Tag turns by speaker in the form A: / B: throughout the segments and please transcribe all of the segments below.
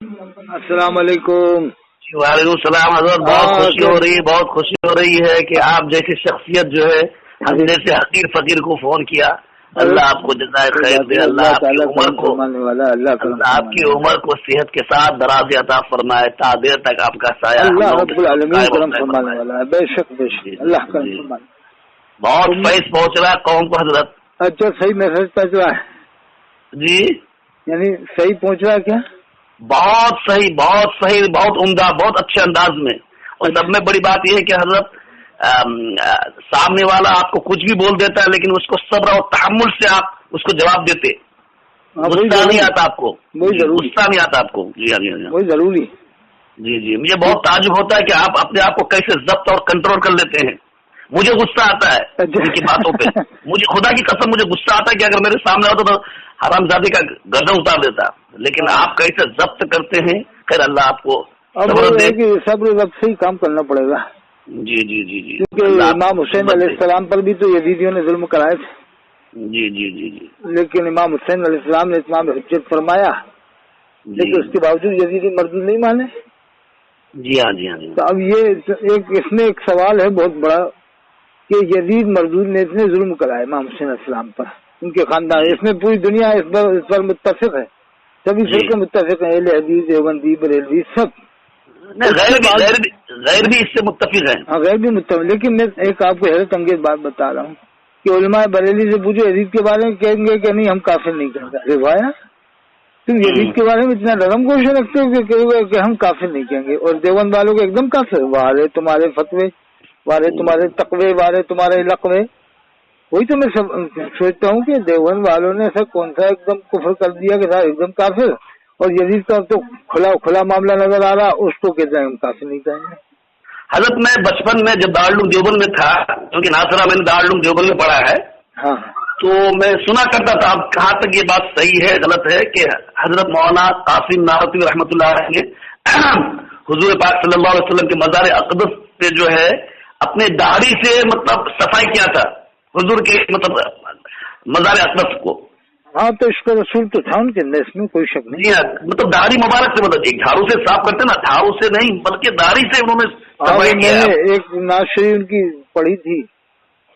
A: السلام علیکم.
B: وعلیکم السلام حضرت. بہت خوشی ہو رہی ہے کہ آپ جیسی شخصیت جو ہے ہم جیسے حقیر فقیر کو فون کیا. اللہ آپ کو جزائے خیر دے. اللہ آپ کی عمر کو اللہ آپ کی عمر کو صحت کے ساتھ درازی عطا فرمائے. تا دیر تک آپ کا سایہ
A: اللہ رب العالمین کرم فرمانے والا ہے. بے شک اللہ کرم فرمانے.
B: بہت فیض پہنچ رہا ہے قوم کو حضرت.
A: اچھا صحیح میسج پہنچ رہا ہے
B: جی,
A: یعنی صحیح پہنچ رہا ہے کیا؟
B: بہت صحیح, بہت عمدہ, بہت اچھے انداز میں. اور سب میں بڑی بات یہ ہے کہ حضرت سامنے والا آپ کو کچھ بھی بول دیتا ہے لیکن اس کو صبر اور تحمل سے آپ اس کو جواب دیتے. غصہ نہیں آتا آپ کو, غصہ نہیں آتا آپ کو. جی ہاں,
A: وہی ضروری.
B: جی مجھے بہت تعجب ہوتا ہے کہ آپ اپنے آپ کو کیسے ضبط اور کنٹرول کر لیتے ہیں. مجھے غصہ آتا ہے ان کی باتوں پہ. مجھے خدا کی قسم مجھے غصہ آتا ہے کہ اگر میرے سامنے ہوتا تو حرام زادی کا گردن اتار دیتا. لیکن آپ کیسے ضبط کرتے ہیں. خیر اللہ آپ کو
A: صبر ضبط سے ہی کام کرنا پڑے گا.
B: جی
A: کیونکہ امام حسین علیہ السلام پر بھی تو یزیدیوں نے ظلم کرائے تھے.
B: جی
A: لیکن امام حسین علیہ السلام نے اتمام حجت فرمایا, لیکن اس کے باوجود یزیدی مردود نہیں مانے.
B: جی ہاں.
A: تو اب یہ اس میں ایک سوال ہے بہت بڑا کہ یزید مردود نے اتنے ظلم کرائے امام حسین علیہ السلام پر, ان کے خاندان. اس میں پوری دنیا اس پر متفق ہے, سبھی فرقے متفق ہیں, اہل حدیث, دیوبندی, بریلوی, سب.
B: غیر بھی اس سے متفق ہیں.
A: ہاں غیر بھی متفق. لیکن میں ایک آپ کو حیرت انگیز بات بتا رہا ہوں کہ علماء بریلی سے پوچھو یزید کے بارے میں کہیں گے کہ نہیں ہم کافر نہیں کہیں گے. بھائی تم یزید کے بارے میں اتنا نرم گوشہ رکھتے ہو کہ ہم کافر نہیں کہیں گے, اور دیوبند والوں کو ایک دم کافر. وارے تمہارے فتوے, وارے تمہارے تقوی, وارے تمہارے لقوے. وہی تو میں سوچتا ہوں کہ دیوبند والوں نے ایسا کون سا ایک دم کفر کر دیا کہ ایک دم کافر, اور یزید کا تو کھلا معاملہ نظر آ رہا, اس کو کہتے ہیں ہم کافر نہیں کہیں گے.
B: حضرت میں بچپن میں جب دارالعلوم دیوبند میں تھا, کیونکہ ناصرہ میں نے دارالعلوم دیوبند میں پڑھا ہے,
A: ہاں,
B: تو میں سنا کرتا تھا. اب کہاں تک یہ بات صحیح ہے غلط ہے کہ حضرت مولانا قاسم نانوتوی رحمۃ اللہ علیہ نے حضور پاک صلی اللہ علیہ وسلم کے مزار اقدس پہ جو ہے اپنے داڑھی سے مطلب صفائی کیا تھا حضور کے مطلب مزار اقدس کو.
A: ہاں تو اس کا رسول تو تھا ان کے اندر, اس میں کوئی شک نہیں.
B: جی ہاں, مطلب داڑھی مبارک سے, مطلب ایک جھاڑو سے صاف کرتے نا, جھاڑو سے نہیں بلکہ داڑھی سے انہوں نے صفائی کیا.
A: ایک ناشری ان کی پڑھی تھی,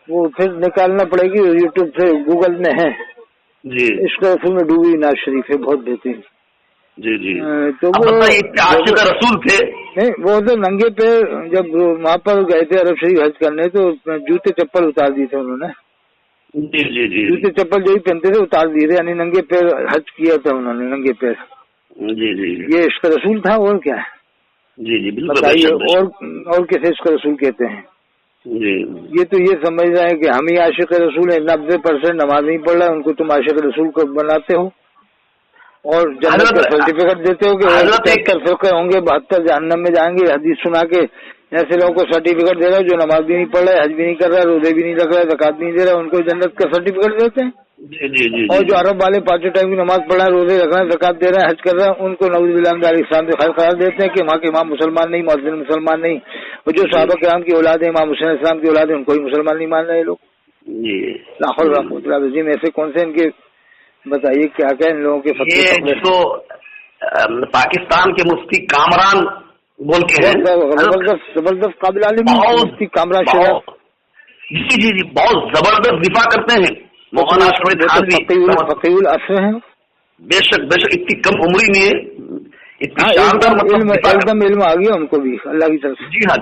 A: وہ پھر نکالنا پڑے گی یوٹیوب سے, گوگل میں ہے.
B: جی
A: اس کا رسول میں ڈوبی ناز شریف ہے, بہت بہترین.
B: جی
A: تو وہ
B: عاشق رسول تھے.
A: نہیں, وہ تو ننگے پہ جب وہاں پر گئے تھے عرب شریف حج کرنے, تو جوتے چپل اتار دیے تھے انہوں نے.
B: جی
A: جوتے چپل جو ہی پہنتے تھے اتار دیے تھے, یعنی ننگے پیر حج کیا تھا انہوں نے, ننگے پیر.
B: جی
A: یہ اس کا رسول تھا, اور کیا ہے.
B: جی
A: بتائیے اور کیسے اس کا رسول کہتے ہیں.
B: جی
A: یہ تو یہ سمجھ رہے ہیں کہ ہم ہی عاشق رسول ہیں, 90% نماز نہیں پڑھ رہا, ان کو تم عاشق رسول کو بناتے ہو اور جنت کا سرٹیفکیٹ دیتے ہو کہ 73 فرقے ہوں گے, 72 جہنم میں جائیں گے. حدیث سنا کے ایسے لوگوں کو سرٹیفکیٹ دے رہا ہے جو نماز بھی نہیں پڑھ رہا ہے, حج بھی نہیں کر رہا ہے, روزے بھی نہیں رکھ رہا ہے, زکات بھی نہیں دے رہا ہے, ان کو جنت کا سرٹیفکیٹ دیتے ہیں.
B: جی
A: اور جو عرب والے 5 ٹائم کی نماز پڑھ رہا ہے, روزے رکھ رہا ہے, زکات دے رہا ہے, حج کر رہا ہے, ان کو نعوذ باللہ من ذالک اسلام سے خیر قرار دیتے ہیں کہ وہاں کے امام مسلمان نہیں, مؤذن مسلمان نہیں, اور جو صحابہ کرام کی اولاد ہے, امام حسین السلام کی اولاد ہے, ان کو ہی مسلمان نہیں مان رہے لوگ. لاہور رحمۃ اللہ عظیم ایسے کون سے ان کے بتائیے کیا کیا ان لوگوں کے فتوے.
B: تو پاکستان کے مفتی کامران بول کے ہیں,
A: زبردست قابل عالم مفتی کامران شریف.
B: جی بہت زبردست دفاع کرتے ہیں. مولانا
A: فقیہ العصر ہیں.
B: بے شک اتنی کم عمری میں
A: ایک دم علم آ گیا ان کو بھی اللہ کی طرف سے.
B: جی ہاں,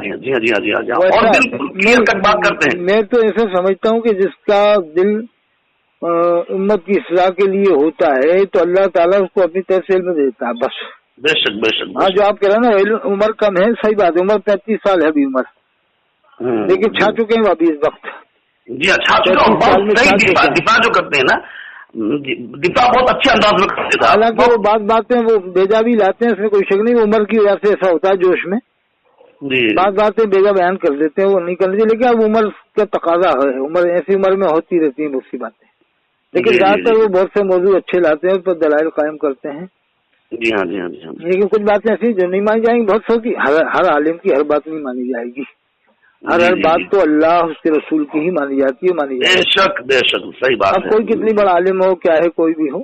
B: اور دل تک بات کرتے ہیں.
A: میں تو ایسا سمجھتا ہوں کہ جس کا دل امت کی اصلاح کے لیے ہوتا ہے تو اللہ تعالیٰ اس کو اپنی طرف سے علم دیتا ہے بس.
B: بے شک
A: ہاں, جو آپ کہہ رہے ہیں نا عمر کم ہے, صحیح بات ہے, عمر 35 سال ہے ابھی عمر, لیکن چھا چکے ہیں وہ ابھی اس وقت.
B: جی اچھا, دفاع جو کرتے ہیں نا, دفاع بہت اچھے انداز میں کرتے ہیں.
A: حالانکہ وہ باتیں وہ بیجا بھی لاتے ہیں, اس میں کوئی شک نہیں, عمر کی وجہ سے ایسا ہوتا ہے جوش میں. باتیں بیجا بیان کر دیتے ہیں, وہ نہیں کرنی چاہیے, لیکن اب عمر کا تقاضا ہے, عمر ایسی عمر میں ہوتی رہتی ہیں بہت سی باتیں, لیکن زیادہ تر وہ بہت سے موضوع اچھے لاتے ہیں, اس پر دلائل قائم کرتے ہیں.
B: جی ہاں.
A: لیکن کچھ باتیں ایسی جو نہیں مانی جائیں گی, بہت سو کی, ہر عالم کی ہر بات نہیں مانی جائے گی. ہر بات تو اللہ اس کے رسول کی ہی مانی جاتی ہے,
B: بے شک صحیح بات.
A: اب کوئی کتنی بڑا عالم ہو, کیا ہے, کوئی بھی ہو,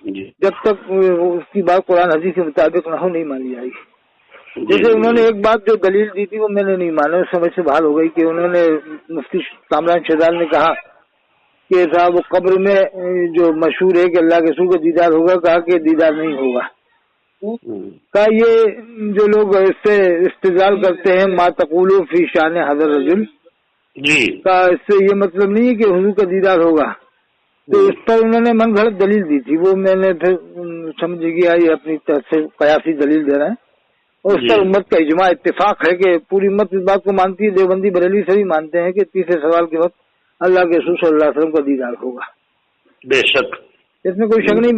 A: جب تک اس کی بات قرآن حدیث کے مطابق نہ ہو نہیں مانی جائے گی. جیسے انہوں نے ایک بات جو دلیل دی تھی وہ میں نے نہیں مانا, اس سمجھ سے باہر ہو گئی کہ انہوں نے مفتی کامران شہزاد نے کہا کہ صاحب وہ قبر میں جو مشہور ہے کہ اللہ کے رسول کا دیدار ہوگا, کہا کہ دیدار نہیں ہوگا. کہا یہ جو لوگ اس سے استدلال کرتے ہیں ما تقولو فی شان حضر رجل, کہا اس سے یہ مطلب نہیں ہے کہ حضور کا دیدار ہوگا. تو اس پر انہوں نے من گھڑت دلیل دی تھی, وہ میں نے پھر سمجھ گیا یہ اپنی طرف سے قیاسی دلیل دے رہے ہیں. اور اس پر امت کا اجماع اتفاق ہے کہ پوری امت اس بات کو مانتی ہے, دیوبندی بریلوی سبھی مانتے ہیں کہ تیسرے سوال کے وقت اللہ کے رسول صلی اللہ علیہ وسلم کا دیدار ہوگا.
B: بے شک
A: اس میں کوئی شک نہیں.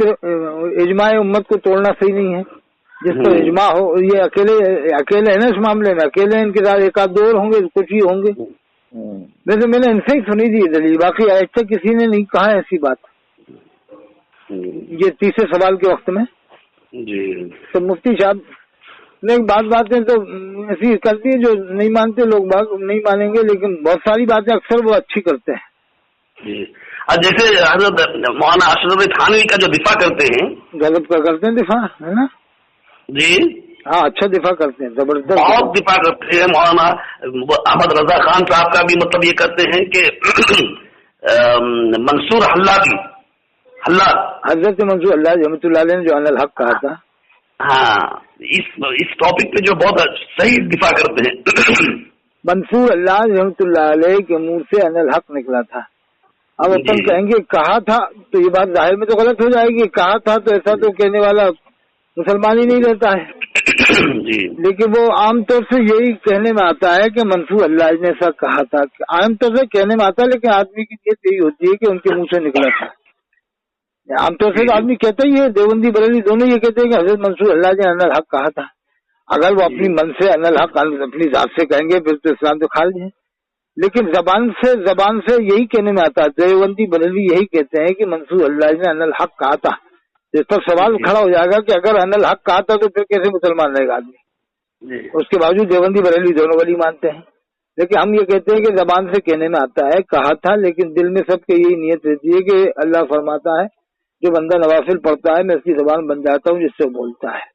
A: اجماع امت کو توڑنا صحیح نہیں ہے. جس پر اجماع ہو, یہ اکیلے ہیں نا اس معاملے میں, اکیلے ان کے ساتھ ایک آدھ دو اور ہوں گے, کچھ ہی ہوں گے. ویسے میں نے ان سے ہی سنی تھی دلیل, باقی آج تک کسی نے نہیں کہا ایسی بات یہ تیسرے سوال کے وقت میں. تو مفتی صاحب نے بات تو ایسی کرتی ہے جو نہیں مانتے لوگ باغ نہیں مانیں گے, لیکن بہت ساری باتیں اکثر وہ اچھی کرتے ہیں.
B: جیسے حضرت مولانا اشرف تھانوی کا جو دفاع کرتے ہیں,
A: غلط کا کرتے ہیں دفاع, ہے نا
B: جی
A: ہاں اچھا دفاع کرتے ہیں, زبردست
B: بہت دفاع کرتے ہیں. مولانا احمد رضا خان صاحب کا بھی مطلب یہ کرتے ہیں کہ منصور حلاجی
A: حضرت منصور اللہ رحمۃ اللہ علیہ نے جو ان الحق کہا تھا,
B: ہاں اس ٹاپک پہ جو بہت صحیح دفاع کرتے ہیں.
A: منصور اللہ رحمۃ اللہ علیہ کے منہ سے ان الحق نکلا تھا. اب اپن کہیں گے کہا تھا تو یہ بات ظاہر میں تو غلط ہو جائے گی. کہا تھا تو ایسا تو کہنے والا مسلمان ہی نہیں رہتا ہے. لیکن وہ عام طور سے یہی کہنے میں آتا ہے کہ منصور اللہ نے ایسا کہا تھا, عام طور سے کہنے میں آتا ہے, لیکن آدمی کی نیت یہی ہوتی ہے کہ ان کے منہ سے نکلا تھا. عام طور سے تو آدمی کہتا ہی ہے, دیوبندی بریلوی دونوں یہ کہتے ہیں کہ حضرت منصور اللہ نے ان الحق کہا تھا. اگر وہ اپنی من سے ان الحق اپنی ذات سے کہیں گے پھر تو اسلام تو کھا لیں, لیکن زبان سے یہی کہنے میں آتا ہے. دیوبندی بریلوی یہی کہتے ہیں کہ منصور اللہ نے ان الحق کہا تھا. اس پر سوال کھڑا ہو جائے گا کہ اگر ان الحق کہا تھا تو پھر کیسے مسلمان رہے گا آدمی. اس کے باوجود دیوبندی بریلوی دونوں ولی مانتے ہیں. لیکن ہم یہ کہتے ہیں کہ زبان سے کہنے میں آتا ہے کہا تھا, لیکن دل میں سب کے یہی نیت رہتی ہے کہ اللہ فرماتا ہے جو بندہ نوافل پڑھتا ہے میں اس کی زبان بن جاتا ہوں جس سے بولتا ہے.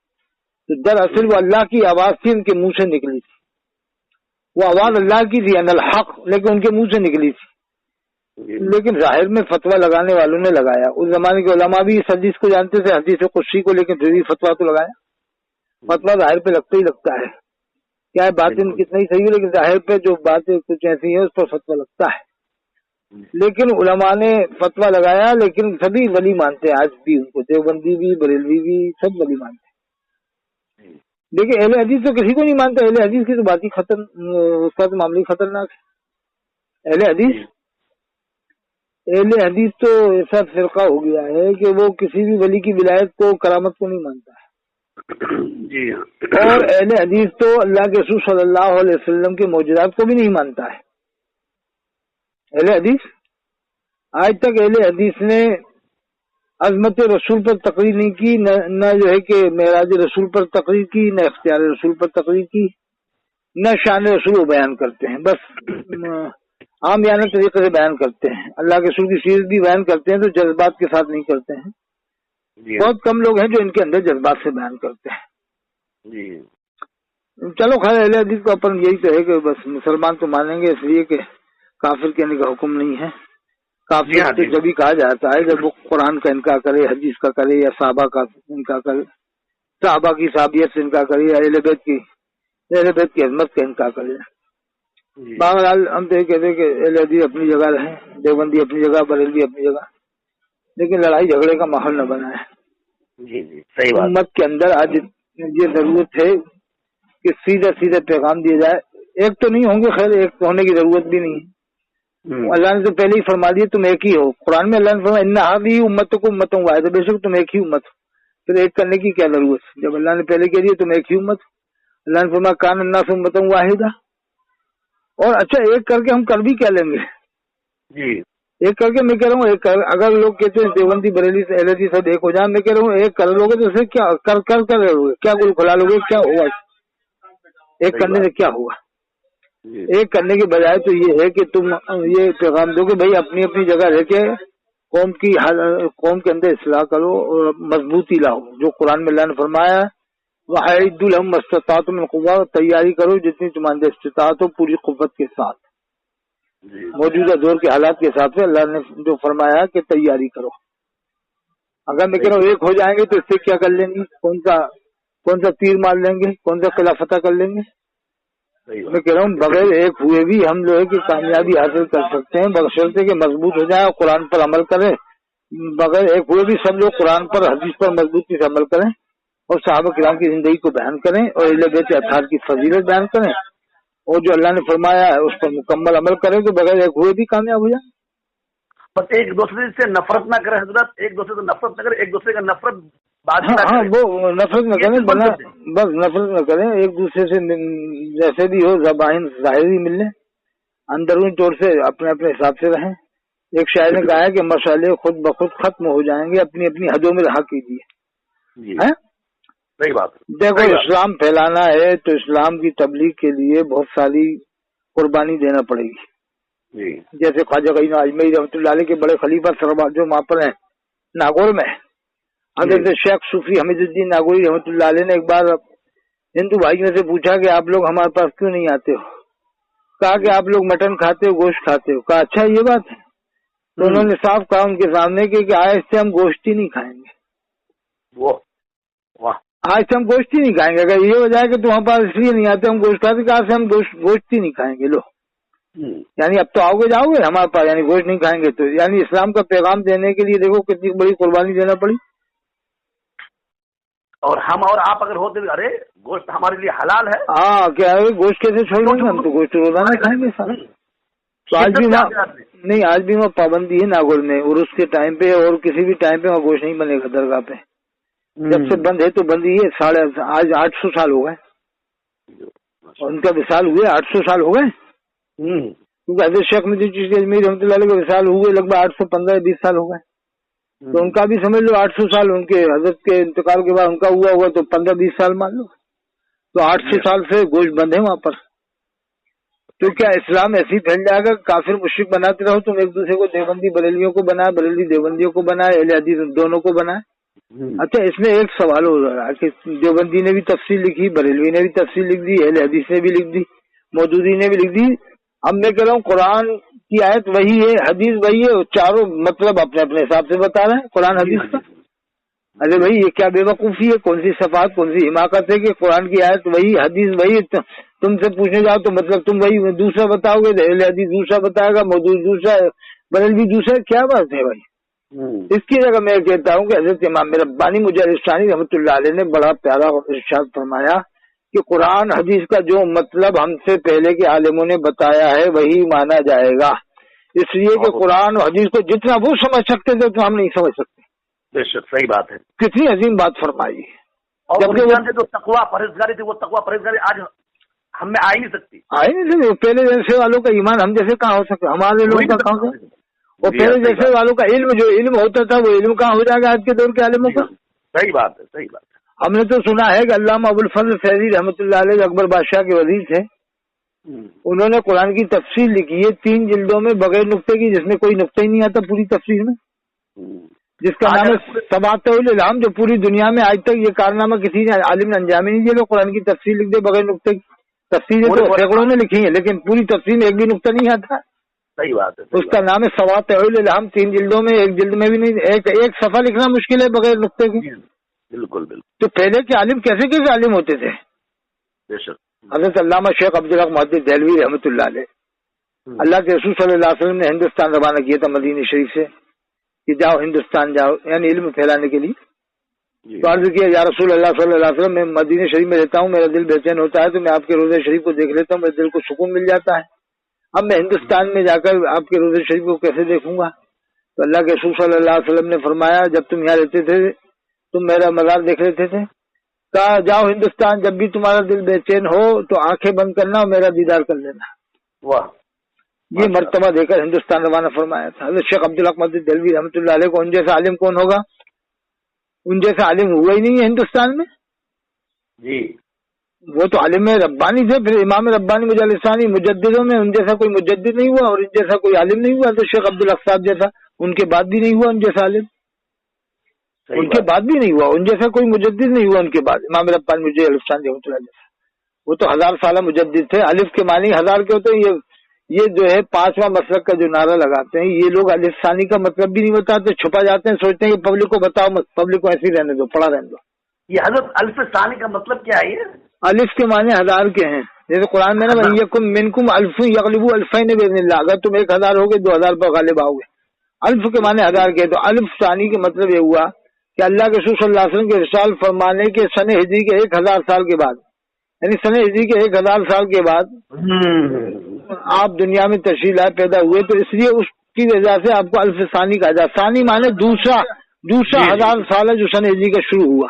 A: تو دراصل وہ اللہ کی آواز تھی, ان کے منہ سے نکلی تھی. وہ آواز اللہ کی تھی ان الحق, لیکن ان کے منہ سے نکلی تھی. لیکن ظاہر میں فتویٰ لگانے والوں نے لگایا. اس زمانے کے علماء بھی اس حدیث کو جانتے تھے, حدیث قدسی کو, لیکن پھر بھی فتویٰ تو لگایا. فتویٰ ظاہر پہ لگتا ہی لگتا ہے, کیا ہے بات کتنا ہی صحیح ہے, لیکن ظاہر پہ جو باتیں کچھ ایسی ہیں اس پر فتویٰ لگتا ہے. لیکن علماء نے فتویٰ لگایا, لیکن سبھی ولی مانتے ہیں آج بھی ان کو, دیوبندی بھی بریلوی بھی سب ولی مانتے ہیں. لیکن اہل حدیث تو کسی کو نہیں مانتا. اہل حدیث کی تو بات ہی اس کا تو معاملہ ہی خطرناک ہے. اہل حدیث تو ایسا فرقہ ہو گیا ہے کہ وہ کسی بھی ولی کی ولایت کو کرامت کو نہیں مانتا ہے. اور اہل حدیث تو اللہ کے رسول صلی اللہ علیہ وسلم کے معجزات کو بھی نہیں مانتا ہے. اہل حدیث آج تک اہل حدیث نے عظمت رسول پر تقریر نہیں کی, نہ جو ہے کہ معراج رسول پر تقریر کی, نہ اختیار رسول پر تقریر کی, نہ شان رسول کو بیان کرتے ہیں. بس عام یعنی طریقے سے بیان کرتے ہیں. اللہ کے رسول کی سیرت بھی بیان کرتے ہیں تو جذبات کے ساتھ نہیں کرتے ہیں. بہت کم لوگ ہیں جو ان کے اندر جذبات سے بیان کرتے ہیں. چلو خیر, اہل حدیث کو اپن یہی تو ہے کہ بس مسلمان تو مانیں گے, اس لیے کہ کافر کہنے کا حکم نہیں ہے. کافر سے جبھی کہا جاتا ہے جب وہ قرآن کا انکار کرے, حدیث کا کرے, یا صحابہ کا انکار کرے, صحابہ کی صحابیت سے انکار کرے, یا اہل بیت کی عظمت کا انکار کرے. بہرحال ہم تو یہ کہتے ہیں کہ اہل حدیث اپنی جگہ رہیں, دیوبندی اپنی جگہ, بریلوی اپنی جگہ, لیکن لڑائی جھگڑے کا ماحول نہ بنائے.
B: صحیح بات.
A: امت کے اندر آج یہ ضرورت ہے کہ سیدھے پیغام دیے جائے. ایک تو نہیں ہوں گے, خیر ایک تو ہونے کی ضرورت بھی نہیں ہے. اللہ نے تو پہلے ہی فرما دیا تم ایک ہی ہو. قرآن میں اللہ نے فرمایا ان ہذہ امتکم امۃ واحدہ, بے شک تم ایک ہی امت ہو. پھر ایک کرنے کی کیا ضرورت جب اللہ نے پہلے کہہ دیا تم ایک ہی امت. اللہ نے فرمایا کان الناس امۃ واحدہ. اور اچھا ایک کر کے ہم کر بھی کیا لیں گے؟ ایک کر کے میں کہہ رہا ہوں ایک اگر لوگ کہتے ہیں دیوبندی بریلی سے اہل حدیث سب ایک ہو جائیں, میں کہہ رہا ہوں ایک کر لو گے تو اسے کیا کر لو گے, کیا گل کھلا لو گے, کیا ہوگا ایک کرنے سے کیا ہوگا؟ ایک کرنے کے بجائے تو یہ ہے کہ تم یہ پیغام دو کہ بھائی اپنی اپنی جگہ رہ کے قوم کے اندر اصلاح کرو اور مضبوطی لاؤ، جو قرآن میں اللہ نے فرمایا ہے وَأَعِدُّوا لَهُم مَّا اسْتَطَعْتُم مِّن قُوَّةٍ، تیاری کرو جتنی تمہارے استطاعت ہو پوری قوت کے ساتھ۔ موجودہ دور کے حالات کے حساب سے اللہ نے جو فرمایا کہ تیاری کرو۔ اگر میں کہہ رہا ہوں ایک ہو جائیں گے تو اس سے کیا کر لیں گے، کون سا تیر مار لیں گے، کون سا قلعہ فتح کر لیں گے؟ میں کہہ رہا ہوں بغیر ایک ہوئے بھی ہم لوگوں کی کامیابی حاصل کر سکتے ہیں، بشرطے کہ مضبوط ہو جائے اور قرآن پر عمل کریں۔ بغیر ایک ہوئے بھی سب لوگ قرآن پر حدیث پر مضبوطی سے عمل کریں اور صحابہ کرام کی زندگی کو بیان کریں اور اہل بیت اطہار کی فضیلت بیان کریں اور جو اللہ نے فرمایا ہے اس پر مکمل عمل کریں تو بغیر ایک ہوئے بھی کامیاب ہو جائیں۔
B: بس ایک دوسرے سے نفرت نہ کرے حضرت، ایک دوسرے سے نفرت نہ کرے، ایک دوسرے کا نفرت
A: ہاں وہ نفرت نہ کریں، بس نفرت نہ کریں، ایک دوسرے سے جیسے بھی ہو زبان ظاہری ملنے، اندرونی طور سے اپنے اپنے حساب سے رہیں۔ ایک شاعر نے کہا ہے کہ مسئلے خود بخود ختم ہو جائیں گے، اپنی اپنی حدوں میں رہا کیجیے۔
B: صحیح بات۔
A: دیکھو اسلام پھیلانا ہے تو اسلام کی تبلیغ کے لیے بہت ساری قربانی دینا پڑے گی۔ جیسے خواجہ غنی اجمیری رحمۃ اللہ علیہ کے بڑے خلیفہ سربراہ جو وہاں پر ہیں ناگور میں، حضرت شیخ صوفی حمید الدین ناگوری رحمۃ اللہ علیہ نے ایک بار ہندو بھائیوں سے پوچھا کہ آپ لوگ ہمارے پاس کیوں نہیں آتے ہو؟ کہا کہ آپ لوگ مٹن کھاتے ہو، گوشت کھاتے ہو۔ کہا اچھا یہ بات ہے؟ تو انہوں نے صاف کہا ان کے سامنے کہ آج سے ہم گوشت ہی نہیں کھائیں گے، آج سے ہم گوشت ہی نہیں کھائیں گے۔ اگر یہ ہو جائے کہ تمہارے پاس اس لیے نہیں آتے ہم گوشت کھاتے، کہ آج سے ہم گوشت ہی نہیں کھائیں گے۔ لو یعنی اب تو آؤ گے ہمارے پاس، یعنی گوشت نہیں کھائیں گے تو یعنی اسلام کا پیغام دینے کے لیے دیکھو کتنی بڑی قربانی دینا پڑی۔
B: اور ہم اور آپ اگر ہوتے ارے گوشت ہمارے لیے حلال ہے، ہاں
A: کیا ہے گوشت کیسے چھوڑ دیں گے، ہم تو گوشت روزانہ کھائیں گے ساتھ۔ تو آج بھی نہیں، آج بھی وہاں پابندی ہے ناگور میں، اور اس کے ٹائم پہ اور کسی بھی ٹائم پہ وہاں گوشت نہیں بنے گا درگاہ پہ۔ جب سے بند ہے تو بند ہی ہے، آج 800 سال ہو گئے اور ان کا وصال ہوئے 800 سال ہو گئے، کیونکہ حضرت شیخ مجید اجمیری رحمۃ اللہ علیہ کا وصال ہوئے لگ بھگ 815-20 سال ہو گئے، تو ان کا بھی سمجھ لو 800 سال ان کے حضرت کے انتقال کے بعد ان کا ہوا تو 15-20 سال مان لو، تو 800 سال سے گوشت بند ہے وہاں پر۔ تو کیا اسلام ایسے ہی پھیل جائے گا؟ کافر مشرک بناتے رہو تم ایک دوسرے کو، دیوبندی بریلیوں کو بنائے، بریلی دیوبندیوں کو بنائے، اہل حدیث دونوں کو بنائے۔ اچھا اس میں ایک سوال ہو رہا ہے کہ دیوبندی نے بھی تفصیل لکھی، بریلوی نے بھی تفصیل لکھ دی، اہل حدیث نے بھی لکھ دی، مودودی نے بھی لکھ دی۔ اب میں کہہ رہا ہوں قرآن کی آیت وہی ہے، حدیث وہی ہے، چاروں مطلب اپنے اپنے حساب سے بتا رہے ہیں قرآن حدیث کا۔ ارے بھائی یہ کیا بے وقوفی ہے، کون سی صفات، کون سی حماقت ہے کہ قرآن کی آیت وہی حدیث وہی، تم سے پوچھنے جاؤ تو مطلب تم وہی دوسرا بتاؤ گے، اہل حدیث دوسرا بتائے گا، مودودی دوسرا، بریلوی دوسرا، کیا بات ہے بھائی؟ اس کی جگہ میں کہتا ہوں کہ حضرت امام ربانی مجاہد ثانی رحمۃ اللہ علیہ نے بڑا پیارا ارشاد فرمایا کہ قرآن حدیث کا جو مطلب ہم سے پہلے کے عالموں نے بتایا ہے وہی مانا جائے گا، اس لیے کہ قرآن اور حدیث کو جتنا وہ سمجھ سکتے تھے اتنا ہم نہیں سمجھ سکتے۔ بے شک صحیح بات ہے، کتنی عظیم بات فرمائی۔ جبکہ جو تقویٰ پرہیزگاری تھی وہ تقویٰ پرہیزگاری آج ہم میں آ ہی نہیں سکتی، پہلے جیسے والوں کا ایمان ہم جیسے کہاں ہو سکتا، ہمارے لوگوں کا کہاں ہو، اور پہلے جیسے والوں کا علم جو علم ہوتا تھا وہ علم کہاں ہو جائے گا آج کے دور کے عالموں کا۔ صحیح بات ہے، صحیح بات ہے۔ ہم نے تو سنا ہے کہ علامہ ابوالفضل فیضی رحمۃ اللہ علیہ اکبر بادشاہ کے وزیر تھے، انہوں نے قرآن کی تفسیر لکھی ہے 3 جلدوں میں بغیر نقطے کی، جس میں کوئی نقطہ ہی نہیں آتا پوری تفسیر میں، جس کا نام ہے سبات الالہام، جو پوری دنیا میں آج تک یہ کارنامہ کسی نے عالم نے انجام ہی نہیں دیا، قرآن کی تفسیر لکھ دے بغیر نقطے کی۔ تفسیریں تو سینکڑوں نے لکھی ہیں لیکن پوری تفسیر میں ایک بھی نقطہ نہیں آتا۔ صحیح بات ہے، اس کا نام ہے سوات الالہام، 3 جلدوں میں، ایک جلد میں بھی نہیں، ایک صفحہ لکھنا مشکل ہے بغیر نقطے کی۔ بالکل بالکل۔ تو پہلے کے عالم کیسے کیسے عالم ہوتے تھے؟ بے شک۔ حضرت علامہ شیخ عبدالحق محدث دہلوی رحمۃ اللہ علیہ، اللہ کے رسول صلی اللہ علیہ وسلم نے ہندوستان روانہ کیا تھا مدینہ شریف سے کہ جاؤ ہندوستان جاؤ، یعنی علم پھیلانے کے لیے۔ تو عرض کیا یا رسول اللہ صلی اللہ علیہ وسلم میں مدینہ شریف میں رہتا ہوں، میرا دل بے چین ہوتا ہے، تو میں آپ کے روضہ شریف کو دیکھ لیتا ہوں، میرے دل کو سکون مل جاتا ہے۔ اب میں ہندوستان میں جا کر آپ کے روضہ شریف کو کیسے دیکھوں گا؟ تو اللہ کے رسول صلی اللہ علیہ وسلم نے فرمایا جب تم یہاں رہتے تھے تم میرا مزار دیکھ لیتے تھے، کہا جاؤ ہندوستان، جب بھی تمہارا دل بے چین ہو تو آنکھیں بند کرنا اور میرا دیدار کر لینا۔ واہ، یہ مرتبہ دے کر ہندوستان روانہ فرمایا تھا۔ حضرت شیخ عبدالحق محدث دہلوی رحمۃ اللہ علیہ کو ان جیسا عالم کون ہوگا؟ ان جیسا عالم ہوا ہی نہیں ہے ہندوستان میں جی۔ वो तो आलिम रब्बानी थे, फिर इमाम रब्बानी मुजल्लिसानी मुजद्दिदों में उन जैसा कोई मुजद्दिद नहीं हुआ और इन जैसा कोई आलिम नहीं हुआ, तो शेख अब्दुल हक साहब जैसा उनके बाद भी नहीं हुआ उन जैसा आलिम, उनके बाद भी नहीं हुआ उन जैसा कोई मुजद्दिद नहीं हुआ उनके बाद इमाम रब्बानी मुजल्लिसानी जैसा। वो तो 1000 साल मुजद्दिद थे। अलिफ के मानी 1000 के होते हैं। ये जो है 5वां मसलक का जो नारा लगाते हैं, ये लोग अलिफ सानी का मतलब भी नहीं बताते, छुपा जाते हैं, सोचते हैं कि पब्लिक को बताओ मत, पब्लिक को ऐसे ही रहने दो, पढ़ा रहने दो।
B: ये हजरत अलिफ सानी का मतलब क्या है? ये
A: अलिफ के माने 1000 के हैं, जैसे कुरान में ना वयकुम मिनकुम अल्फुन यगलिबु अल्फैन बिइज़्निल्लाह, अगर तुम 1000 होगे 2000 पर गालिब आओगे। अल्फ के माने 1000 के, तो अलिफ सानी का मतलब ये हुआ कि अल्लाह के रसूल सल्लल्लाहु अलैहि वसल्लम के इरशाद फरमाने के सन हिजरी के 1000 साल के बाद, यानी सन हिजरी के 1000 साल के बाद आप दुनिया में तशरीफ लाए, पैदा हुए, तो इसलिए उसकी वजह से आपको अल्फ सानी कहा जाता। सानी माने दूसरा 1000 साल है जो सन हिजरी का शुरू हुआ।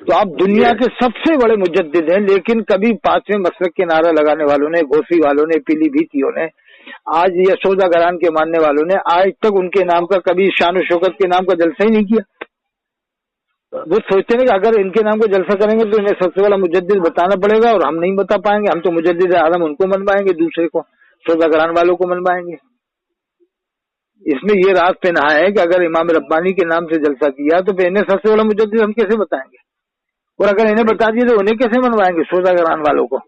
A: तो आप दुनिया के सबसे बड़े मुजद्दिद हैं, लेकिन कभी 5वें मसलक के नारा लगाने वालों ने, घोसी वालों ने, पीलीभीतियों ने, आज यशोदा गरान के मानने वालों ने आज तक उनके नाम का कभी शान और शौकत के नाम का जलसा ही नहीं किया। वो सोचते हैं कि अगर इनके नाम का जलसा करेंगे तो इन्हें सबसे बड़ा मुजद्दिद बताना पड़ेगा और हम नहीं बता पाएंगे, हम तो मुजद्दिद आदम उनको मनवाएंगे, दूसरे को यशोदा गरान वालों को मनवाएंगे। इसमें ये राज पे नहा है कि अगर इमाम रब्बानी के नाम से जलसा किया तो फिर इन्हें सबसे बड़ा मुजद्दिद हम कैसे बताएंगे, और अगर इन्हें बता दिए तो उन्हें कैसे मनवाएंगे यशोदा गरान वालों को।